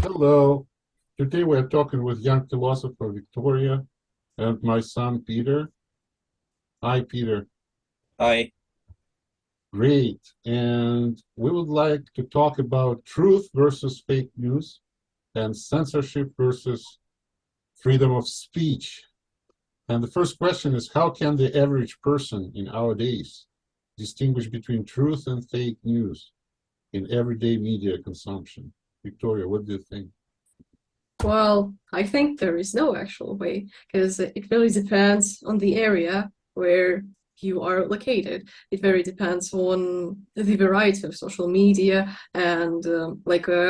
Hello. Today we're talking with young philosopher Victoria and my son Peter. Hi, Peter. I Great. And we would like to talk about truth versus fake news and censorship versus freedom of speech. And the first question is, how can the average person in our days distinguish between truth and fake news in everyday media consumption? Victoria, what do you think? Well, I think there is no actual way because it really depends on the area where you are located. It very depends on the variety of social media and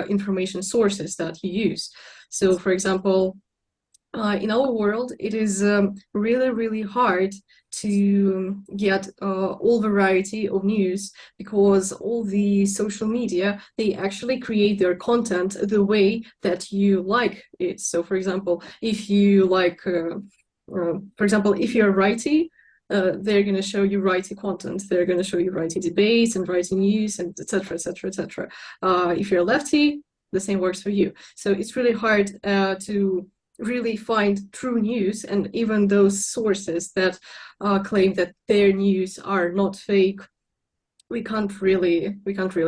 information sources that you use. So, for example, in our world, it is really, really hard to get all variety of news because all the social media, they actually create their content the way that you like it. So, for example, if you if you're righty, they're going to show you righty content. They're going to show you righty debates and righty news and etc. etc. etc. If you're lefty, the same works for you. So it's really hard to really find true news, and even those sources that claim that their news are not fake, we can't really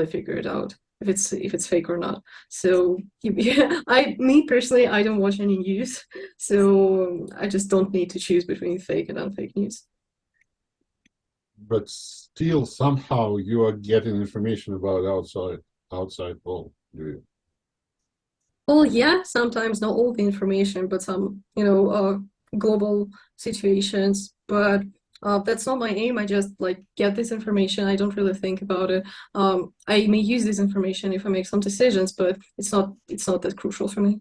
figure it out if it's fake or not. So me personally, I don't watch any news, so I just don't need to choose between fake and unfake news. But still, somehow you are getting information about outside world, do you? Well, yeah, sometimes not all the information, but some, global situations. But that's not my aim. I just like get this information. I don't really think about it. I may use this information if I make some decisions, but it's not that crucial for me.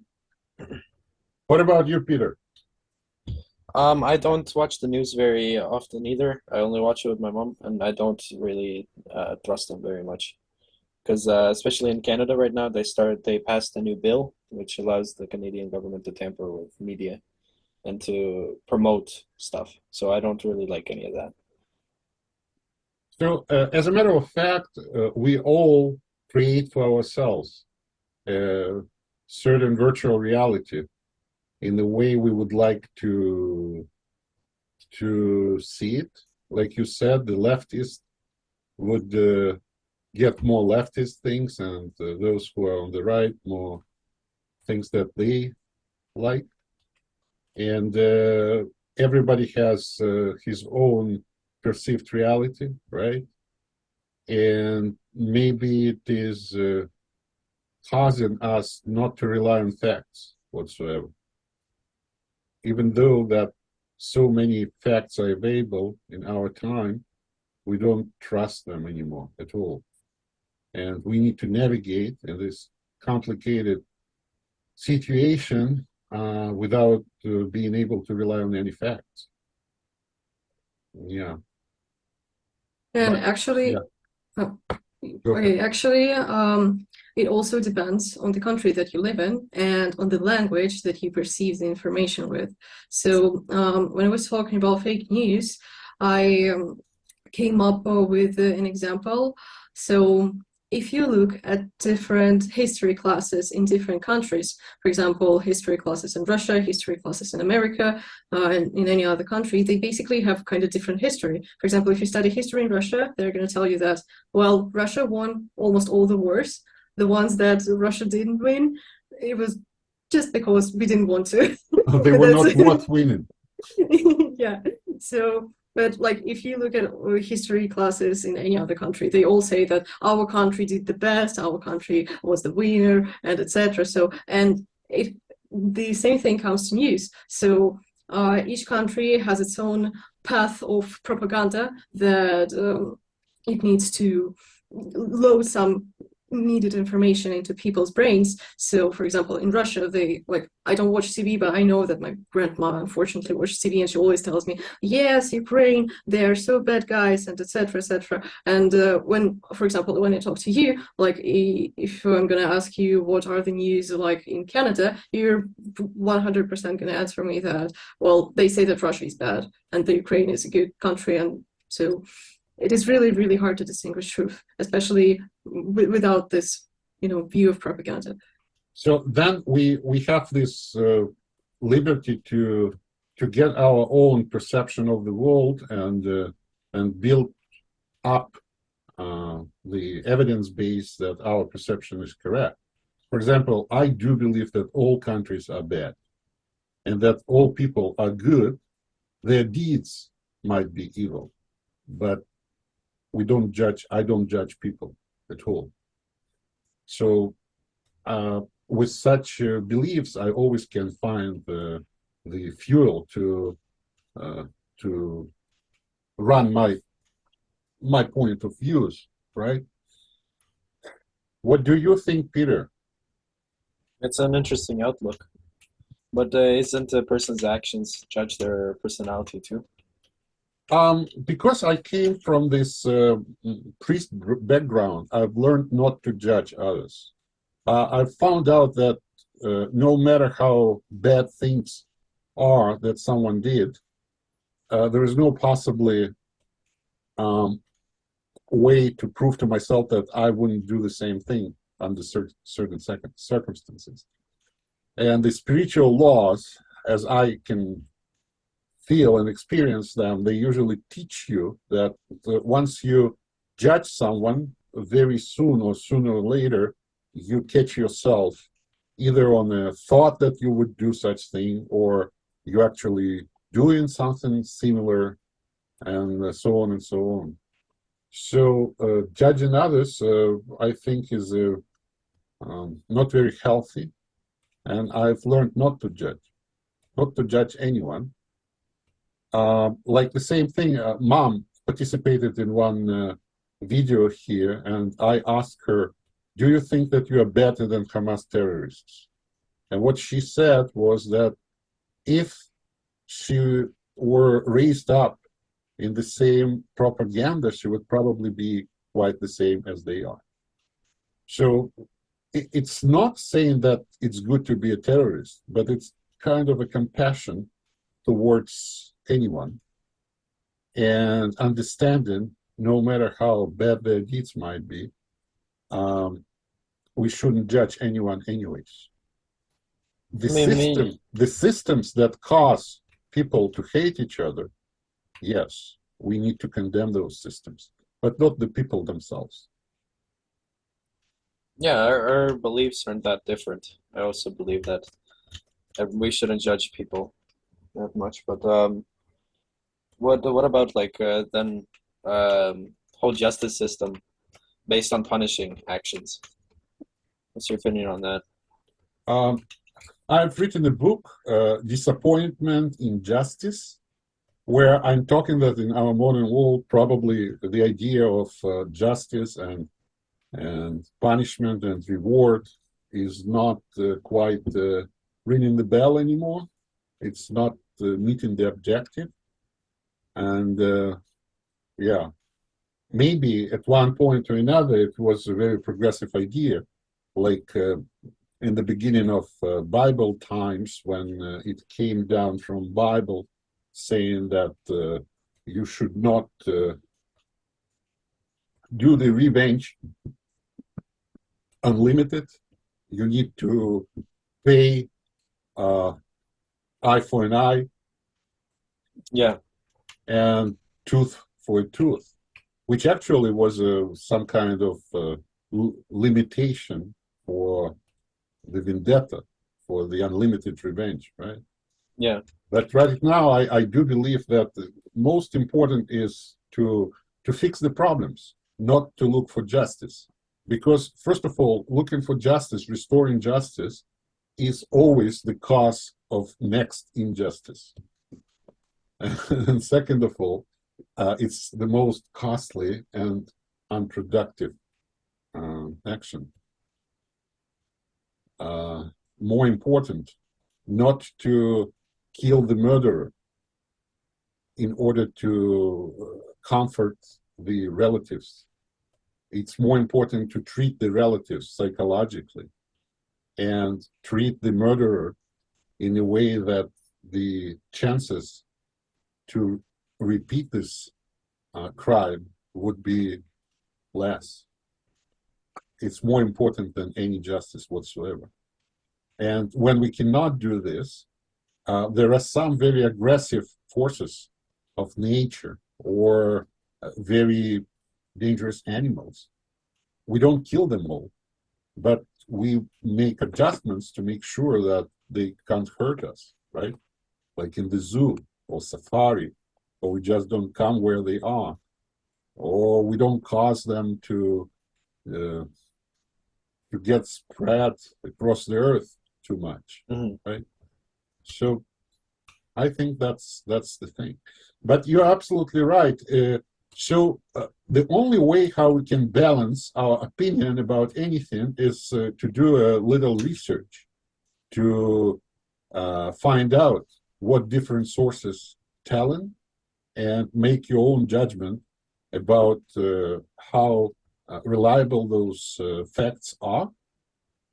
What about you, Peter? I don't watch the news very often either. I only watch it with my mom, and I don't really trust them very much. Because especially in Canada right now, they passed a new bill which allows the Canadian government to tamper with media and to promote stuff. So I don't really like any of that. So, as a matter of fact, we all create for ourselves a certain virtual reality in the way we would like to see it. Like you said, the leftists would get more leftist things, and those who are on the right more things that they like. And everybody has his own perceived reality, right? And maybe it is causing us not to rely on facts whatsoever, even though that so many facts are available in our time. We don't trust them anymore at all, and we need to navigate in this complicated situation without being able to rely on any facts. Yeah, And but actually, yeah, oh, go ahead. okay, actually, it also depends on the country that you live in and on the language that you perceive the information with. So, when I was talking about fake news, I came up with an example. So, if you look at different history classes in different countries, for example, history classes in Russia, history classes in America, and in any other country, they basically have kind of different history. For example, if you study history in Russia, they're going to tell you that, well, Russia won almost all the wars. The ones that Russia didn't win, it was just because we didn't want to. They were That's not worth winning. yeah. So, but like if you look at history classes in any other country, they all say that our country did the best, our country was the winner, and etc. So, and it the same thing comes to news. So, each country has its own path of propaganda that it needs to load some needed information into people's brains. So, for example, in Russia, they like I don't watch TV, but I know that my grandma unfortunately watches TV, and she always tells me, "Yes, Ukraine, they're so bad guys," and etc. etc. And when, for example, when I talk to you, like if I'm gonna ask you what are the news like in Canada, you're 100% gonna answer me that well, they say that Russia is bad and the Ukraine is a good country, and so it is really, really hard to distinguish truth, especially without this, view of propaganda. So then we have this liberty to get our own perception of the world and build up the evidence base that our perception is correct. For example, I do believe that all countries are bad and that all people are good. Their deeds might be evil, but we don't judge. I don't judge people at all. So with such beliefs, I always can find the fuel to run my point of views, right? What do you think, Peter? It's an interesting outlook. But isn't a person's actions judge their personality too? Because I came from this priest background, I've learned not to judge others. I've found out that no matter how bad things are that someone did, there is no possibly way to prove to myself that I wouldn't do the same thing under certain circumstances. And the spiritual laws, as I can feel and experience them, they usually teach you that once you judge someone, very soon or sooner or later, you catch yourself either on a thought that you would do such thing, or you actually doing something similar, and so on and so on. So judging others, I think, is not very healthy, and I've learned not to judge anyone. Like the same thing, Mom participated in one video here, and I asked her, do you think that you are better than Hamas terrorists? And what she said was that if she were raised up in the same propaganda, she would probably be quite the same as they are. So it's not saying that it's good to be a terrorist, but it's kind of a compassion towards anyone and understanding, no matter how bad their deeds might be, we shouldn't judge anyone anyways. The systems that cause people to hate each other, yes, we need to condemn those systems, but not the people themselves. Yeah, our beliefs aren't that different. I also believe that we shouldn't judge people that much. But what about like then whole justice system based on punishing actions? What's your opinion on that? I've written a book, Disappointment in Justice, where I'm talking that in our modern world, probably the idea of justice and punishment and reward is not quite ringing the bell anymore. It's not meeting the objective. And yeah, maybe at one point or another, it was a very progressive idea, like in the beginning of Bible times, when it came down from Bible saying that you should not do the revenge unlimited. You need to pay eye for an eye. Yeah. And tooth for a tooth, which actually was some kind of limitation for the vendetta, for the unlimited revenge, right? Yeah. But right now, I do believe that the most important is to fix the problems, not to look for justice. Because first of all, looking for justice, restoring justice, is always the cause of next injustice. And second of all, it's the most costly and unproductive action. More important, not to kill the murderer in order to comfort the relatives. It's more important to treat the relatives psychologically and treat the murderer in a way that the chances to repeat this crime would be less. It's more important than any justice whatsoever. And when we cannot do this, there are some very aggressive forces of nature or very dangerous animals. We don't kill them all, but we make adjustments to make sure that they can't hurt us, right? Like in the zoo or safari, or we just don't come where they are, or we don't cause them uh, to get spread across the earth too much, right? So I think that's the thing. But you're absolutely right. The only way how we can balance our opinion about anything is to do a little research, to find out what different sources telling, and make your own judgment about how reliable those facts are,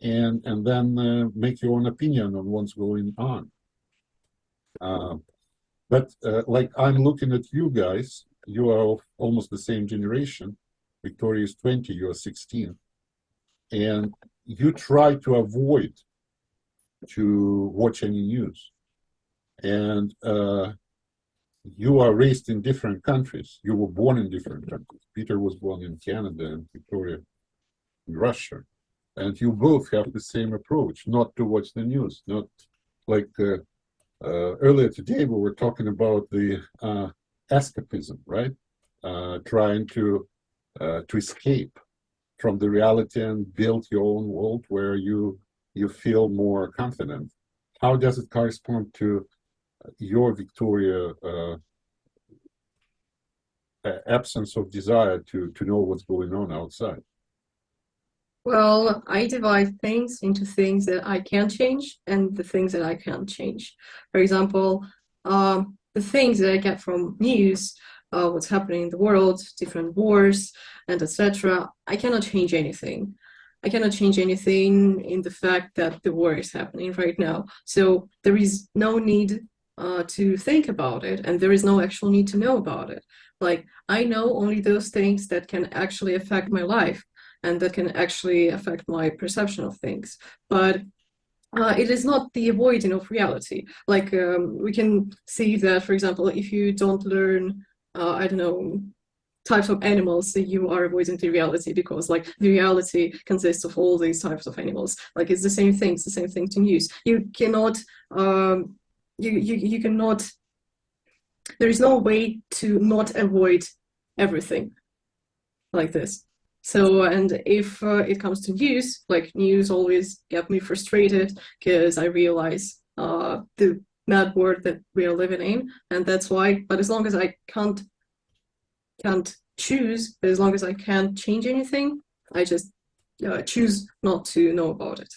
and then make your own opinion on what's going on. But like I'm looking at you guys, you are of almost the same generation. Victoria is 20, you're 16. And you try to avoid to watch any news. And you are raised in different countries. You were born in different countries. Peter was born in Canada and Victoria in Russia. And you both have the same approach, not to watch the news, not like earlier today we were talking about the escapism, right? Trying to escape from the reality and build your own world where you feel more confident. How does it correspond to your Victoria absence of desire to know what's going on outside? Well, I divide things into things that I can change and the things that I can't change. For example, the things that I get from news, what's happening in the world, different wars, and etc. I cannot change anything. I cannot change anything in the fact that the war is happening right now. So there is no need to think about it, and there is no actual need to know about it. Like, I know only those things that can actually affect my life and that can actually affect my perception of things. But it is not the avoiding of reality. Like, we can see that, for example, if you don't learn, I don't know, types of animals, you are avoiding the reality, because like the reality consists of all these types of animals. Like, it's the same thing. It's the same thing to news. You cannot, you cannot. There is no way to not avoid everything like this. So, and if it comes to news, like news always get me frustrated because I realize the mad world that we are living in, and that's why. But as long as I can't choose, but as long as I can't change anything, I just choose not to know about it.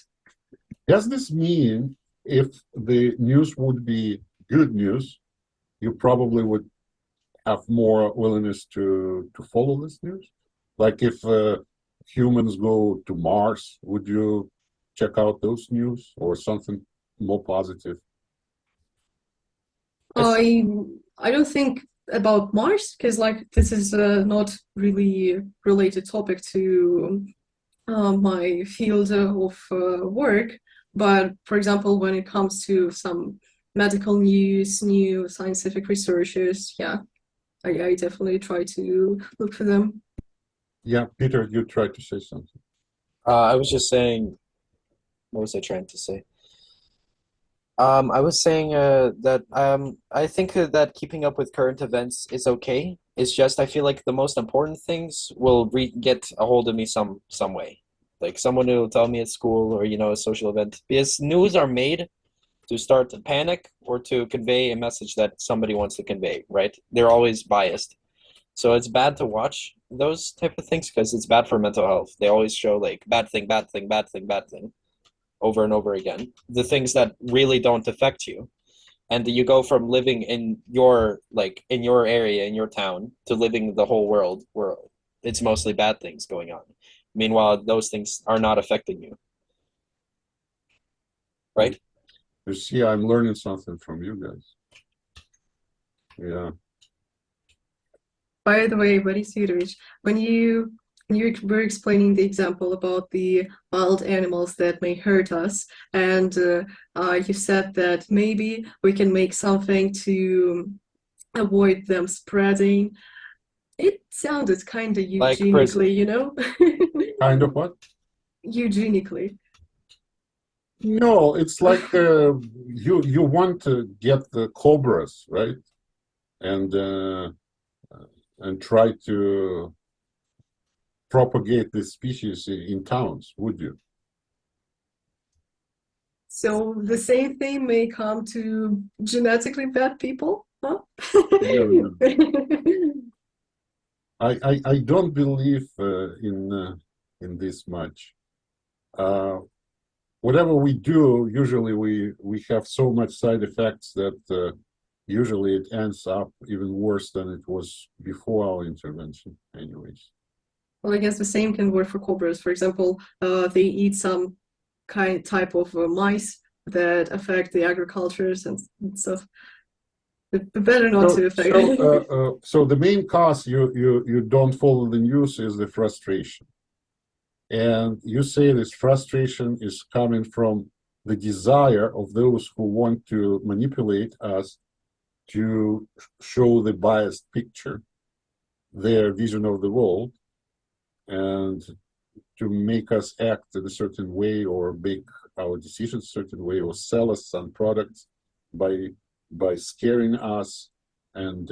Does this mean if the news would be good news, you probably would have more willingness to follow this news? Like if humans go to Mars, would you check out those news or something more positive? I don't think about Mars, because like this is not really related topic to my field of work. But for example, when it comes to some medical news, new scientific researches, yeah, I definitely try to look for them. Yeah, Peter, you tried to say something. I was just saying, what was I trying to say? I was saying that I think that keeping up with current events is okay. It's just I feel like the most important things will get a hold of me some way, like someone who will tell me at school or a social event. Because news are made to start to panic or to convey a message that somebody wants to convey, right? They're always biased, so it's bad to watch those type of things because it's bad for mental health. They always show like bad thing, bad thing, bad thing, bad thing over and over again. The things that really don't affect you. And you go from living in your area, in your town, to living the whole world where it's mostly bad things going on. Meanwhile, those things are not affecting you. Right? You see, I'm learning something from you guys. Yeah. By the way, Boris Yurovich, when you you were explaining the example about the wild animals that may hurt us, and you said that maybe we can make something to avoid them spreading. It sounded kind of Like eugenically, you know? Kind of what? Eugenically. No, it's like you want to get the cobras, right? And try to propagate this species in towns, would you? So the same thing may come to genetically bad people, huh? No, I don't believe in this much. Whatever we do, usually we have so much side effects that usually it ends up even worse than it was before our intervention, anyways. Well, I guess the same can work for cobras. For example, they eat some type of mice that affect the agricultures and stuff. But better not to affect. So the main cause you don't follow the news is the frustration. And you say this frustration is coming from the desire of those who want to manipulate us to show the biased picture, their vision of the world, and to make us act in a certain way or make our decisions a certain way or sell us some products by scaring us and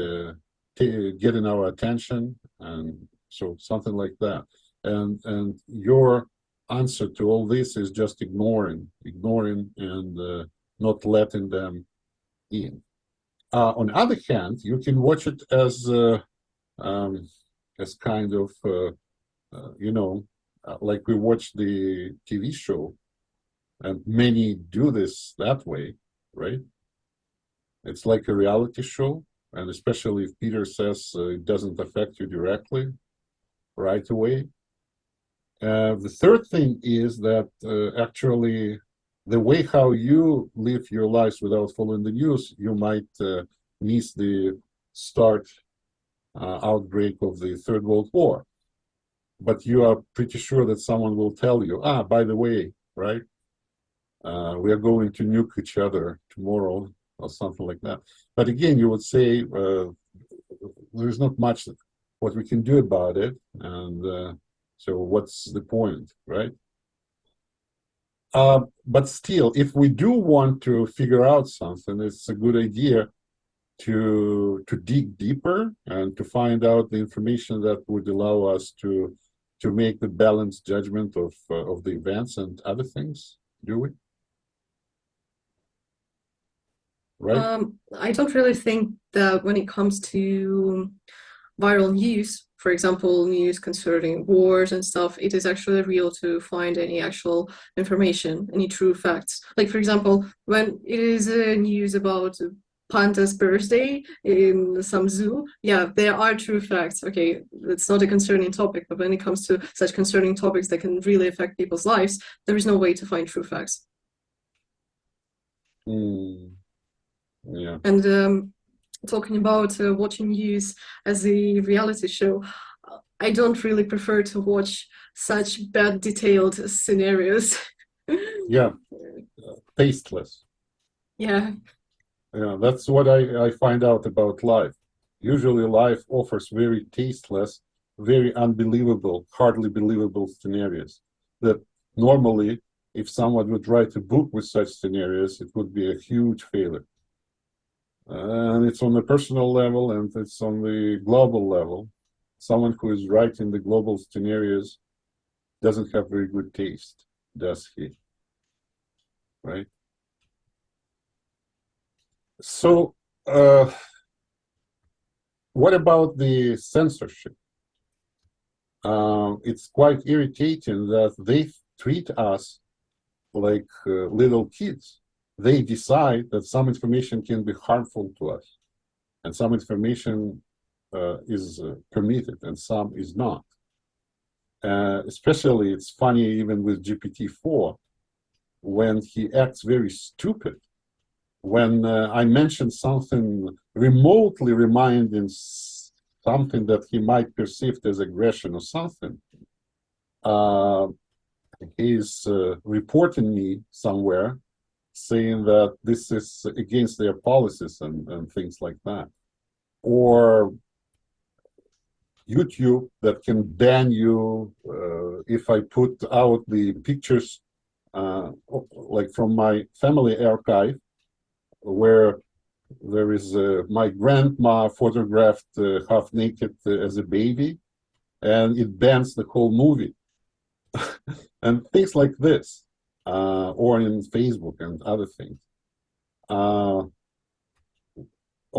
getting our attention, and so something like that. And your answer to all this is just ignoring and not letting them in. On the other hand, you can watch it as kind of like we watch the TV show, and many do this that way, right? It's like a reality show, and especially if Peter says it doesn't affect you directly right away. The third thing is that actually the way how you live your lives without following the news, you might miss the start outbreak of the Third World War. But you are pretty sure that someone will tell you, by the way, right? We are going to nuke each other tomorrow or something like that. But again, you would say there's not much what we can do about it. And so what's the point, right? But still, if we do want to figure out something, it's a good idea to dig deeper and to find out the information that would allow us to make the balanced judgment of the events and other things. Do we? Right? I don't really think that when it comes to viral news, for example, news concerning wars and stuff, it is actually real to find any actual information, any true facts. Like, for example, when it is news about panda's birthday in some zoo, yeah, there are true facts. Okay, it's not a concerning topic, but when it comes to such concerning topics that can really affect people's lives, there is no way to find true facts. Yeah. And talking about watching news as a reality show, I don't really prefer to watch such bad detailed scenarios. Yeah, tasteless. Yeah. Yeah, that's what I find out about life. Usually life offers very tasteless, very unbelievable, hardly believable scenarios that normally, if someone would write a book with such scenarios, it would be a huge failure. And it's on the personal level and it's on the global level. Someone who is writing the global scenarios doesn't have very good taste, does he? Right? So, what about the censorship? It's quite irritating that they treat us like little kids. They decide that some information can be harmful to us, and some information is permitted, and some is not. Especially, it's funny even with GPT-4, when he acts very stupid. When I mentioned something remotely reminding something that he might perceive as aggression or something, he's reporting me somewhere saying that this is against their policies and things like that. Or YouTube that can ban you if I put out the pictures like from my family archive, where there is my grandma photographed half naked as a baby, and it bans the whole movie. And things like this, or in Facebook and other things.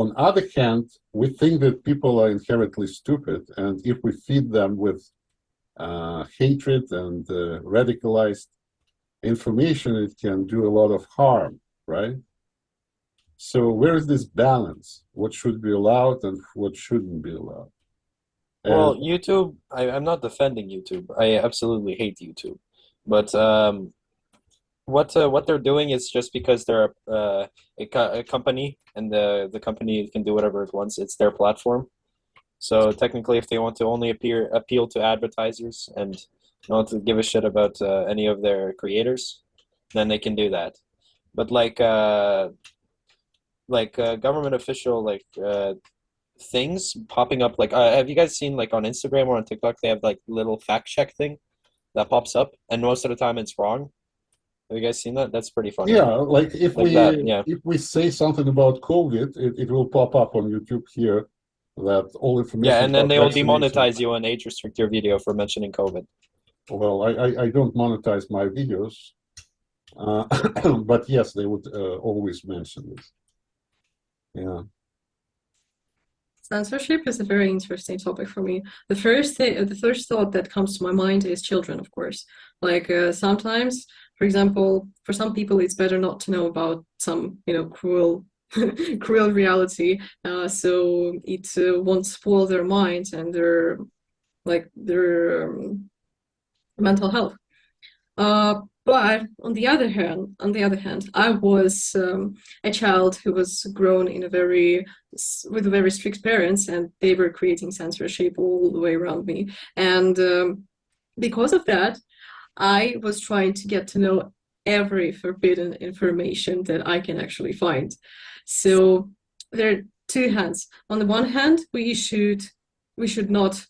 On other hand, we think that people are inherently stupid, and if we feed them with hatred and radicalized information, it can do a lot of harm, right? So where is this balance? What should be allowed and what shouldn't be allowed? Well, And YouTube, I'm not defending YouTube. I absolutely hate YouTube. But what they're doing is just because they're a company, and the company can do whatever it wants. It's their platform. So technically, if they want to only appeal to advertisers and not to give a shit about any of their creators, then they can do that. But government official things popping up, like have you guys seen like on Instagram or on TikTok they have like little fact check thing that pops up, and most of the time it's wrong. Have you guys seen that? That's pretty funny. yeah, like if Like that, yeah. we say something about COVID, it will pop up on YouTube here that all information Yeah, and then about they will vaccination. demonetize you and age restrict your video for mentioning COVID. Well, I don't monetize my videos, but yes, they would always mention this. Yeah. Censorship is a very interesting topic for me. The first thought that comes to my mind is children, of course. Like sometimes, for example, for some people, it's better not to know about some, cruel, cruel reality. So it won't spoil their minds and their mental health. But on the other hand, I was a child who was grown in with very strict parents, and they were creating censorship all the way around me. And because of that, I was trying to get to know every forbidden information that I can actually find. So there are two hands. On the one hand, we should not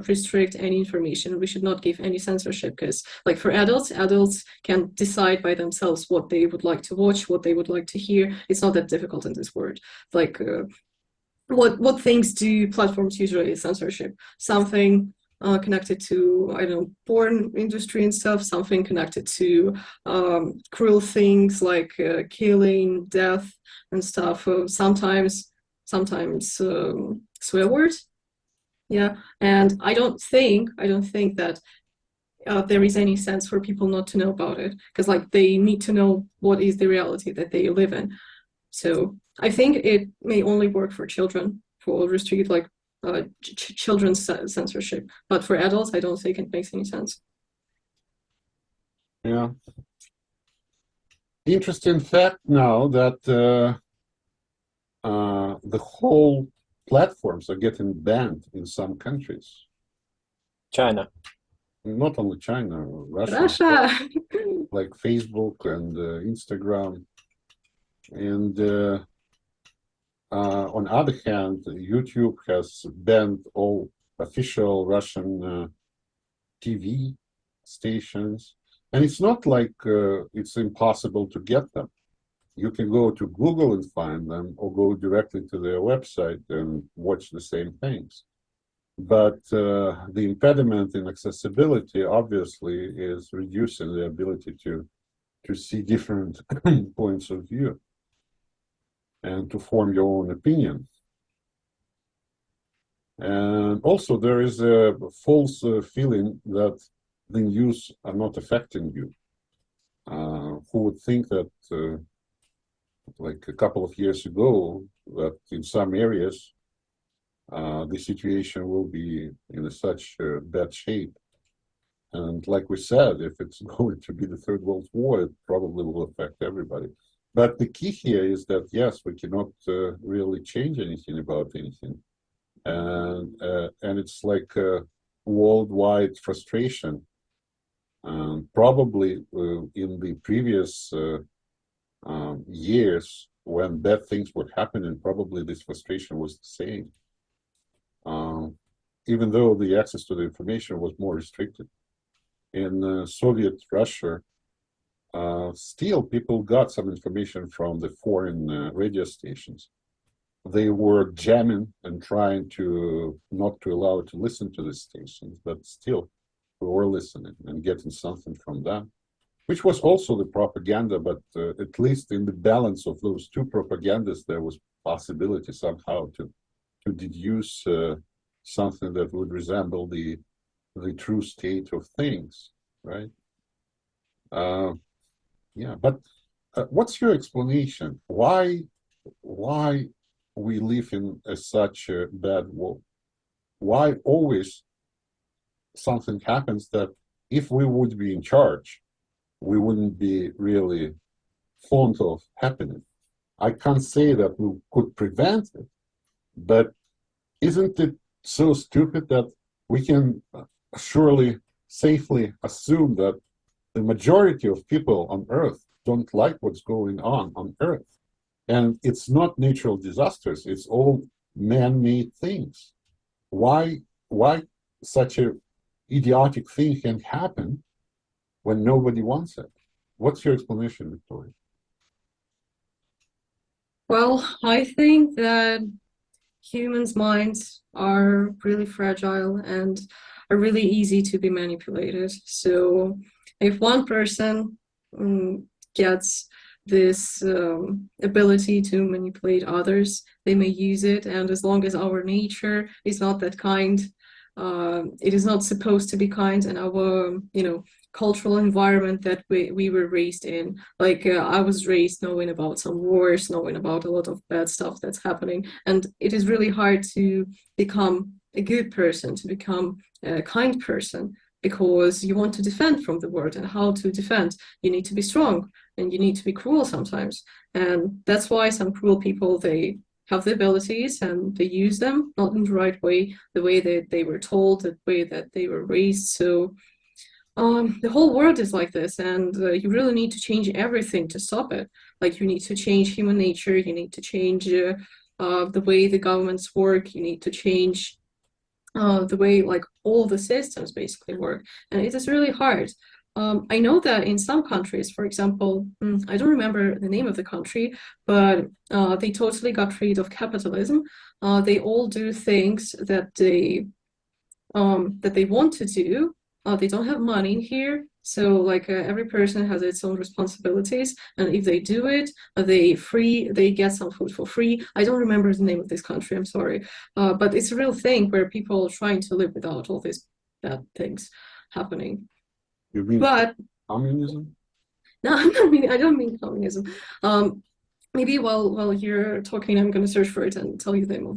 restrict any information. We should not give any censorship, because like for adults can decide by themselves what they would like to watch, what they would like to hear. It's not that difficult in this world. Like what things do platforms usually censorship? Something connected to, I don't know, porn industry and stuff, something connected to cruel things like killing, death and stuff. Sometimes swear words. Yeah, and I don't think that there is any sense for people not to know about it, because like they need to know what is the reality that they live in. So I think it may only work for children, for restricted like children's censorship, but for adults, I don't think it makes any sense. Yeah. Interesting fact now that the whole platforms are getting banned in some countries. China. Not only China, Russia, Russia. like Facebook and Instagram. And on the other hand, YouTube has banned all official Russian TV stations. And it's not like it's impossible to get them. You can go to Google and find them, or go directly to their website and watch the same things. But the impediment in accessibility obviously is reducing the ability to see different points of view and to form your own opinion. And also there is a false feeling that the news are not affecting you. Who would think that like a couple of years ago, that in some areas the situation will be in such bad shape. And like we said, if it's going to be the Third World War, it probably will affect everybody. But the key here is that, yes, we cannot really change anything about anything. And it's like a worldwide frustration Probably in the previous years when bad things were happening, probably this frustration was the same. Even though the access to the information was more restricted. In Soviet Russia, still people got some information from the foreign radio stations. They were jamming and trying to not to allow it to listen to the stations, but still we were listening and getting something from them, which was also the propaganda, but at least in the balance of those two propagandas, there was possibility somehow to deduce something that would resemble the true state of things, right? Yeah, but what's your explanation? Why we live in such a bad world? Why always something happens that if we would be in charge, we wouldn't be really fond of happening? I can't say that we could prevent it, but isn't it so stupid that we can surely safely assume that the majority of people on Earth don't like what's going on Earth? And it's not natural disasters, it's all man-made things. Why such a idiotic thing can happen when nobody wants it? What's your explanation, Victoria? Well, I think that humans' minds are really fragile and are really easy to be manipulated. So if one person gets this ability to manipulate others, they may use it. And as long as our nature is not that kind, it is not supposed to be kind, and our, cultural environment that we were raised in. Like I was raised knowing about some wars, knowing about a lot of bad stuff that's happening, and it is really hard to become a good person, to become a kind person, because you want to defend from the world. And how to defend? You need to be strong, and you need to be cruel sometimes. And that's why some cruel people, they have the abilities and they use them not in the right way, the way that they were told, the way that they were raised. So the whole world is like this, and you really need to change everything to stop it. Like you need to change human nature, you need to change the way the governments work, you need to change the way like all the systems basically work, and it is really hard. I know that in some countries, for example, I don't remember the name of the country, but they totally got rid of capitalism. They all do things that they want to do. They don't have money here, so like every person has its own responsibilities, and if they do it, they get some food for free. I don't remember the name of this country, I'm sorry, but it's a real thing where people are trying to live without all these bad things happening. You mean But communism? no, I don't mean communism. Maybe while you're talking, I'm going to search for it and tell you the name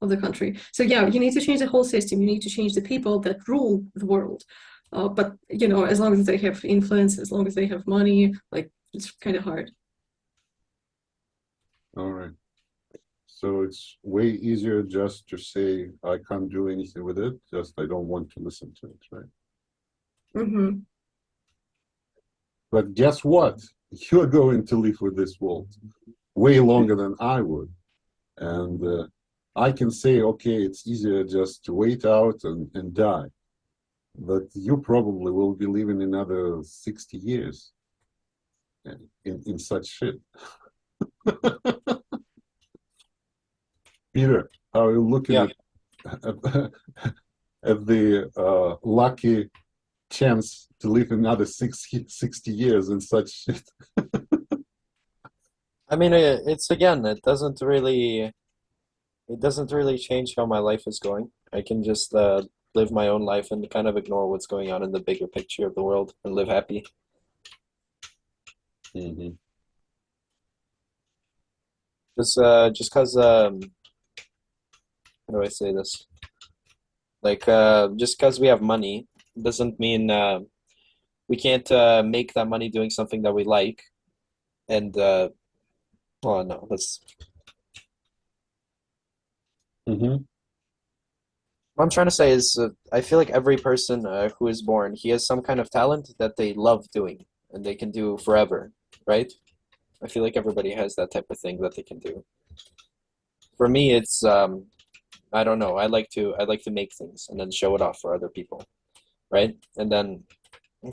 of the country. So yeah, you need to change the whole system. You need to change the people that rule the world. But as long as they have influence, as long as they have money, like it's kind of hard. All right. So it's way easier just to say I can't do anything with it. Just I don't want to listen to it, right? Mm-hmm. But guess what? You're going to live with this world way longer than I would. And I can say, okay, it's easier just to wait out and die. But you probably will be living another 60 years in such shit. Peter, how are you looking Yeah. at the lucky chance to live another 60 years in such shit? I mean, it's again, it doesn't really change how my life is going. I can just live my own life and kind of ignore what's going on in the bigger picture of the world and live happy. Mhm. Just because how do I say this? Like just because we have money doesn't mean we can't make that money doing something that we like. And oh no, that's Mhm. What I'm trying to say is, I feel like every person who is born, he has some kind of talent that they love doing and they can do forever, right? I feel like everybody has that type of thing that they can do. For me, it's I don't know. I like to make things and then show it off for other people, right? And then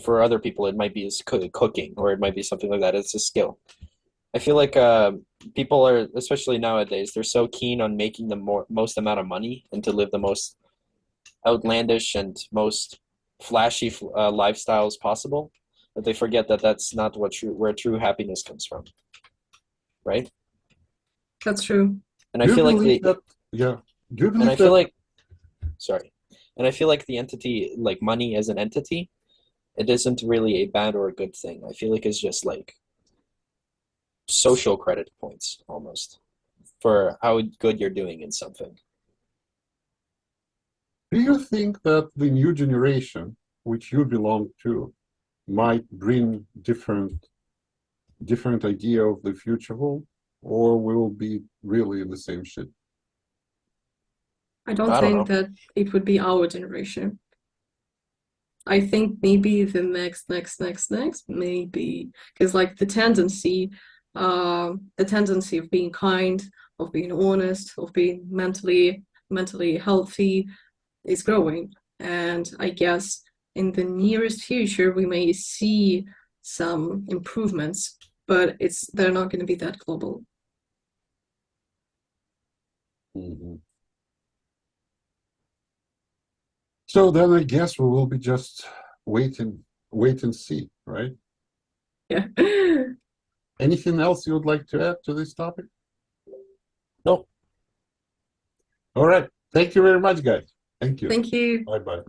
for other people, it might be cooking or it might be something like that. It's a skill. I feel like people are, especially nowadays, they're so keen on making the most amount of money and to live the most outlandish and most flashy lifestyles possible that they forget that that's not where true happiness comes from, right? That's true. And I Do you feel like believe that? Yeah. Do you and I believe feel that? like, sorry, and I feel like the entity, like money as an entity, it isn't really a bad or a good thing. I feel like it's just like social credit points almost for how good you're doing in something. Do you think that the new generation, which you belong to, might bring different idea of the future world, or will be really the same shit? I don't I don't think know. that it would be our generation. I think maybe the next, maybe because like the tendency of being kind, of being honest, of being mentally healthy is growing, and I guess in the nearest future we may see some improvements, but they're not going to be that global. Mhm. So then I guess we will be just wait and see, right? Yeah. Anything else you would like to add to this topic? No. All right. Thank you very much, guys. Thank you. Thank you. Bye bye.